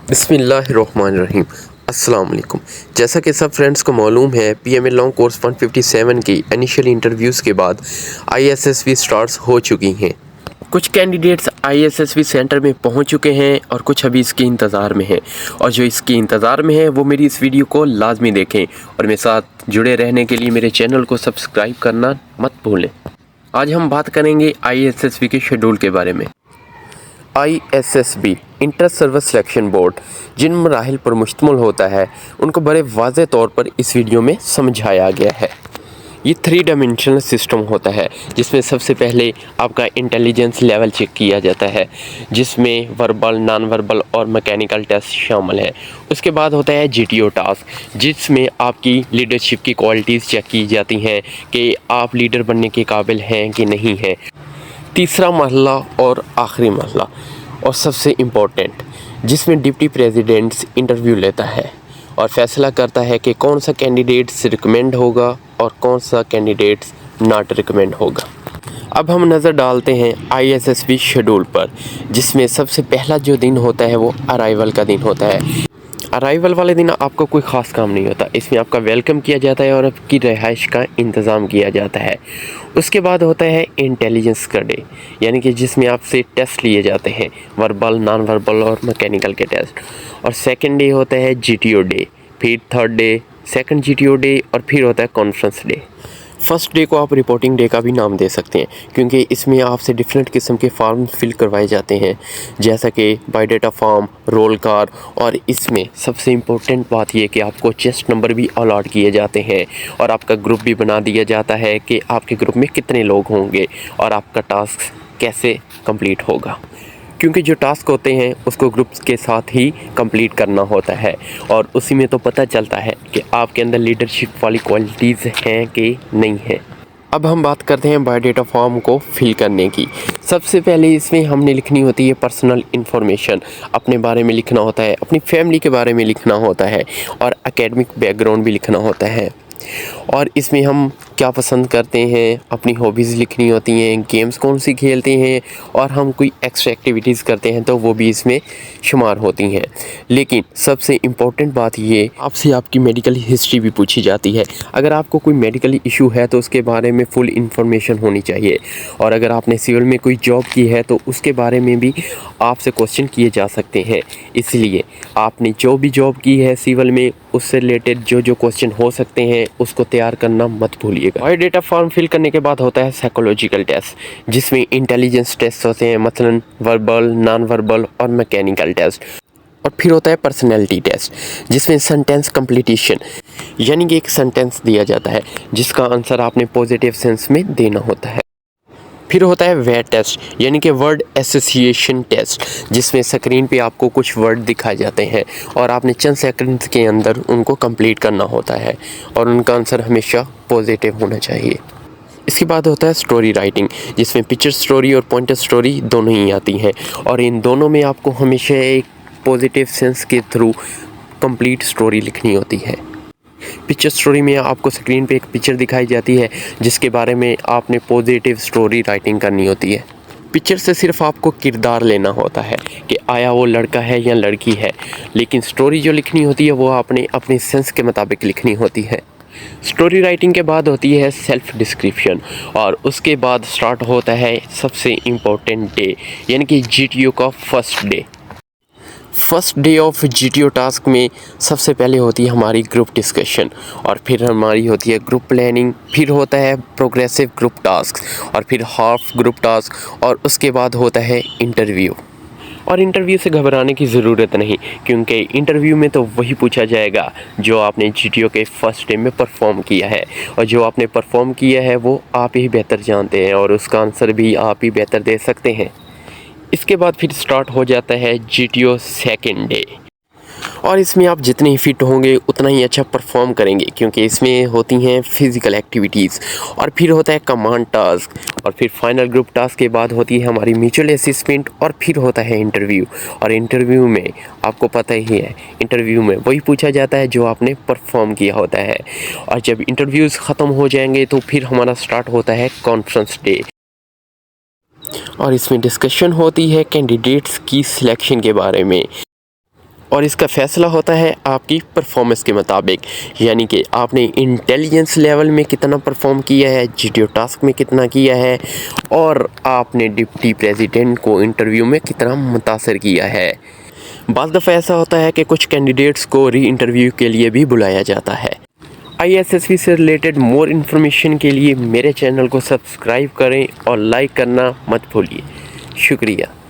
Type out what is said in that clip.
बिस्मिल्लाहिर्रहमानिर्रहीम। अस्सलाम वालेकुम। जैसा कि सब फ्रेंड्स को मालूम है, पीएमएल लॉन्ग कोर्स 157 की इनिशियल इंटरव्यूज़ के बाद आईएसएसबी स्टार्ट्स हो चुकी हैं। कुछ कैंडिडेट्स आईएसएसबी सेंटर में पहुंच चुके हैं और कुछ अभी इसके इंतज़ार में हैं, और जो इसके इंतज़ार में है वो मेरी इस वीडियो को लाजमी देखें और मेरे साथ जुड़े रहने के लिए मेरे चैनल को सब्सक्राइब करना मत भूलें। आज हम बात करेंगे आईएसएसबी के शेड्यूल के बारे में। ISSB Inter Service Selection Board जिन मराहिल पर मुश्तमिल होता है उनको बड़े वाज़े तौर पर इस वीडियो में समझाया गया है। ये 3 डायमेंशनल सिस्टम होता है जिसमें सबसे पहले आपका इंटेलिजेंस लेवल चेक किया जाता है, जिसमें वर्बल, नॉन वर्बल और मैकेनिकल टेस्ट शामिल है। उसके बाद होता है जीटीओ टास्क, जिसमें आपकी लीडरशिप की क्वालिटीज़ चेक की जाती हैं कि आप लीडर बनने के काबिल हैं कि नहीं हैं। तीसरा मरहला और आखिरी मरहला और सबसे इम्पोर्टेंट, जिसमें डिप्टी प्रेसिडेंट्स इंटरव्यू लेता है और फैसला करता है कि कौन सा कैंडिडेट्स रिकमेंड होगा और कौन सा कैंडिडेट्स नॉट रिकमेंड होगा। अब हम नज़र डालते हैं आईएसएसबी शेड्यूल पर, जिसमें सबसे पहला जो दिन होता है वो अराइवल का दिन होता है। अराइवल वाले दिन आपको कोई ख़ास काम नहीं होता, इसमें आपका वेलकम किया जाता है और आपकी रिहाइश का इंतज़ाम किया जाता है। उसके बाद होता है इंटेलिजेंस का डे, यानी कि जिसमें आपसे टेस्ट लिए जाते हैं, वर्बल, नॉन वर्बल और मैकेनिकल के टेस्ट। और सेकंड डे होता है जीटीओ डे, फिर third day second GTO day और फिर होता है कॉन्फ्रेंस डे। फर्स्ट डे को आप रिपोर्टिंग डे का भी नाम दे सकते हैं, क्योंकि इसमें आपसे डिफरेंट किस्म के फॉर्म फिल करवाए जाते हैं, जैसा कि बायोडाटा फॉर्म, रोल कॉल, और इसमें सबसे इम्पोर्टेंट बात यह कि आपको चेस्ट नंबर भी अलॉट किए जाते हैं और आपका ग्रुप भी बना दिया जाता है कि आपके ग्रुप में कितने लोग होंगे और आपका टास्क कैसे कंप्लीट होगा, क्योंकि जो टास्क होते हैं उसको ग्रुप्स के साथ ही कंप्लीट करना होता है और उसी में तो पता चलता है कि आपके अंदर लीडरशिप वाली क्वालिटीज़ हैं कि नहीं है। अब हम बात करते हैं बायोडाटा फॉर्म को फिल करने की। सबसे पहले इसमें हमने लिखनी होती है पर्सनल इन्फॉर्मेशन, अपने बारे में लिखना होता है, अपनी फैमिली के बारे में लिखना होता है और एकेडमिक बैकग्राउंड भी लिखना होता है। और इसमें हम क्या पसंद करते हैं, अपनी हॉबीज़ लिखनी होती हैं, गेम्स कौन सी खेलते हैं और हम कोई एक्स्ट्रा एक्टिविटीज़ करते हैं तो वो भी इसमें शुमार होती हैं। लेकिन सबसे इम्पोर्टेंट बात ये, आपसे आपकी मेडिकल हिस्ट्री भी पूछी जाती है। अगर आपको कोई मेडिकल इशू है तो उसके बारे में फुल इंफॉर्मेशन होनी चाहिए, और अगर आपने सिविल में कोई जॉब की है तो उसके बारे में भी आपसे क्वेश्चन किए जा सकते हैं। इसलिए आपने जो भी जॉब की है सिविल में, उससे रिलेटेड जो जो क्वेश्चन हो सकते हैं उसको तैयार करना मत भूलिएगा। बायोडाटा फॉर्म फिल करने के बाद होता है साइकोलॉजिकल टेस्ट, जिसमें इंटेलिजेंस टेस्ट होते हैं, मसलन वर्बल, नॉन वर्बल और मैकेनिकल टेस्ट। और फिर होता है पर्सनैलिटी टेस्ट, जिसमें सेंटेंस कंप्लीटेशन, यानी कि एक सेंटेंस दिया जाता है जिसका आंसर आपने पॉजिटिव सेंस में देना होता है। फिर होता है वर्ड टेस्ट, यानी कि वर्ड एसोसिएशन टेस्ट, जिसमें स्क्रीन पे आपको कुछ वर्ड दिखाए जाते हैं और आपने चंद सेकंड्स के अंदर उनको कंप्लीट करना होता है और उनका आंसर हमेशा पॉजिटिव होना चाहिए। इसके बाद होता है स्टोरी राइटिंग, जिसमें पिक्चर स्टोरी और पॉइंटर स्टोरी दोनों ही आती हैं, और इन दोनों में आपको हमेशा एक पॉजिटिव सेंस के थ्रू कंप्लीट स्टोरी लिखनी होती है। पिक्चर स्टोरी में आपको स्क्रीन पे एक पिक्चर दिखाई जाती है जिसके बारे में आपने पॉजिटिव स्टोरी राइटिंग करनी होती है। पिक्चर से सिर्फ आपको किरदार लेना होता है कि आया वो लड़का है या लड़की है, लेकिन स्टोरी जो लिखनी होती है वो आपने अपने सेंस के मुताबिक लिखनी होती है। स्टोरी राइटिंग के बाद होती है सेल्फ डिस्क्रिप्शन, और उसके बाद स्टार्ट होता है सबसे इम्पोर्टेंट डे, यानी कि जीटीओ का first day. First day of GTO task में सबसे पहले होती है हमारी ग्रुप डिस्कशन, और फिर हमारी होती है ग्रुप प्लानिंग, फिर होता है प्रोग्रेसिव ग्रुप टास्क, और फिर हाफ ग्रुप टास्क, और उसके बाद होता है इंटरव्यू। और इंटरव्यू से घबराने की ज़रूरत नहीं, क्योंकि इंटरव्यू में तो वही पूछा जाएगा जो आपने जीटीओ के फर्स्ट डे में परफॉर्म किया है, और जो आपने परफॉर्म किया है वो आप ही बेहतर जानते हैं और उसका आंसर भी आप ही बेहतर दे सकते हैं। इसके बाद फिर स्टार्ट हो जाता है जीटीओ सेकंड डे, और इसमें आप जितने ही फिट होंगे उतना ही अच्छा परफॉर्म करेंगे, क्योंकि इसमें होती हैं फिज़िकल एक्टिविटीज़, और फिर होता है कमांड टास्क, और फिर फाइनल ग्रुप टास्क के बाद होती है हमारी म्यूचुअल असेसमेंट, और फिर होता है इंटरव्यू। और इंटरव्यू में आपको पता ही है, इंटरव्यू में वही पूछा जाता है जो आपने परफॉर्म किया होता है। और जब इंटरव्यूज़ ख़त्म हो जाएंगे तो फिर हमारा स्टार्ट होता है कॉन्फ्रेंस डे, और इसमें डिस्कशन होती है कैंडिडेट्स की सिलेक्शन के बारे में। और इसका फ़ैसला होता है आपकी परफॉर्मेंस के मुताबिक, यानी कि आपने इंटेलिजेंस लेवल में कितना परफॉर्म किया है, जीटीओ टास्क में कितना किया है, और आपने डिप्टी प्रेसिडेंट को इंटरव्यू में कितना मुतासर किया है। बाज़ दफ़ा ऐसा होता है कि कुछ कैंडिडेट्स को री इंटरव्यू के लिए भी बुलाया जाता है। ISSB से रिलेटेड मोर इन्फॉर्मेशन के लिए मेरे चैनल को सब्सक्राइब करें और लाइक करना मत भूलिए। शुक्रिया।